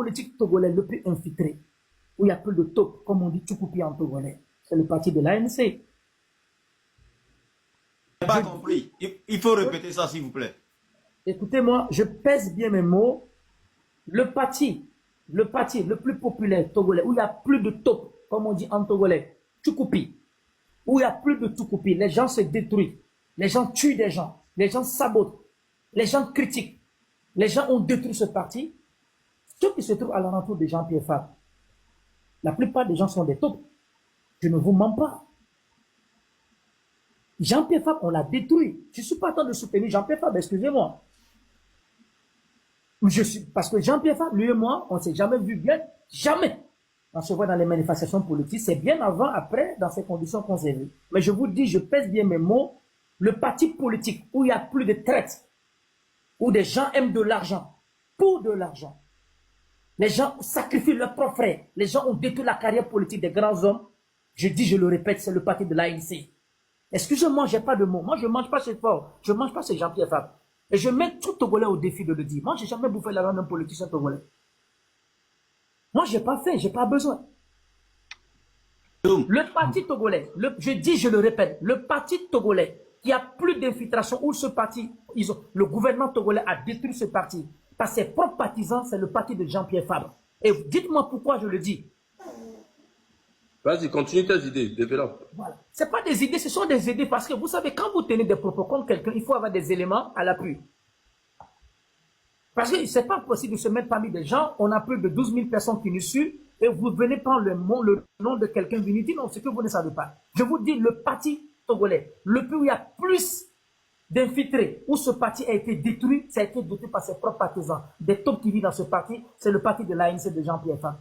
politique togolais le plus infiltré, où il y a plus de top, comme on dit Tchoukoupi en togolais, c'est le parti de l'ANC. Je n'ai pas compris. Il faut répéter ça, s'il vous plaît. Écoutez-moi, je pèse bien mes mots. Le parti le plus populaire togolais, où il y a plus de top, comme on dit en togolais, Tchoukoupi, où il y a plus de Tchoukoupi, les gens se détruisent, les gens tuent des gens, les gens sabotent, les gens critiquent, les gens ont détruit ce parti. Ceux qui se trouvent à l'alentour de Jean-Pierre Fabre, la plupart des gens sont des tops. Je ne vous mens pas. Jean-Pierre Fabre, on l'a détruit. Je ne suis pas en train de soutenir Jean-Pierre Fabre, excusez-moi. Parce que Jean-Pierre Fabre, lui et moi, on ne s'est jamais vu bien, jamais. On se voit dans les manifestations politiques, c'est bien avant, après, dans ces conditions qu'on s'est vu. Mais je vous dis, je pèse bien mes mots, le parti politique où il y a plus de traite, où des gens aiment de l'argent, pour de l'argent. Les gens sacrifient leurs propres frères, les gens ont détruit la carrière politique des grands hommes. Je dis, je le répète, c'est le parti de l'ANC. Excusez-moi, je n'ai pas de mots. Moi, je ne mange pas chez fort, je ne mange pas chez Jean-Pierre Fabre. Et je mets tout Togolais au défi de le dire. Moi, je n'ai jamais bouffé la langue d'un politicien togolais. Moi, je n'ai pas fait, je n'ai pas besoin. Le parti togolais, je dis, je le répète, le parti togolais, qui a plus d'infiltration, où ce parti, le gouvernement togolais a détruit ce parti, par ses propres partisans, c'est le parti de Jean-Pierre Fabre. Et dites-moi pourquoi je le dis. Vas-y, continue tes idées, développe. Voilà. Ce n'est pas des idées, ce sont des idées parce que vous savez, quand vous tenez des propos contre quelqu'un, il faut avoir des éléments à l'appui. Parce que ce n'est pas possible de se mettre parmi des gens, on a plus de 12 000 personnes qui nous suivent, et vous venez prendre le nom de quelqu'un, vous dites non, c'est que vous ne savez pas. Je vous dis, le parti togolais, le pays où il y a plus d'infiltrés, où ce parti a été détruit, ça a été détruit par ses propres partisans. Des taupes qui vivent dans ce parti, c'est le parti de l'ANC de Jean-Pierre Fabre.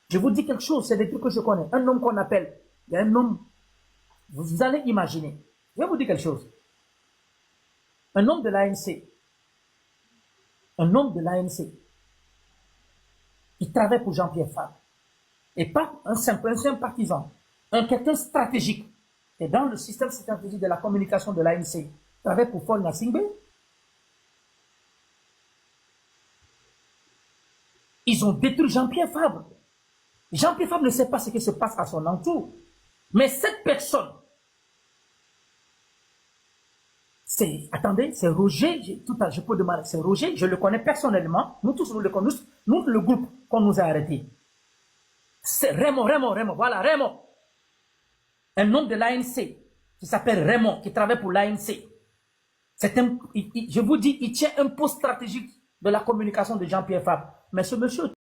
Je vous dis quelque chose, c'est des trucs que je connais. Un homme qu'on appelle, il y a un homme, vous allez imaginer. Je vais vous dire quelque chose. Un homme de l'ANC, qui travaille pour Jean-Pierre Fabre, et pas un simple partisan, quelqu'un stratégique, et dans le système stratégique de la communication de l'ANC, travaille pour Paul Nassingbe. Ils ont détruit Jean-Pierre Fabre. Jean-Pierre Fabre ne sait pas ce qui se passe à son entour. Mais cette personne, attendez, c'est Roger, je peux demander, c'est Roger, je le connais personnellement, nous tous nous le connaissons, nous le groupe qu'on nous a arrêté. C'est Raymond, voilà Raymond. Un homme de l'ANC qui s'appelle Raymond, qui travaille pour l'ANC. Je vous dis, il tient un poste stratégique de la communication de Jean-Pierre Fabre. Mais ce monsieur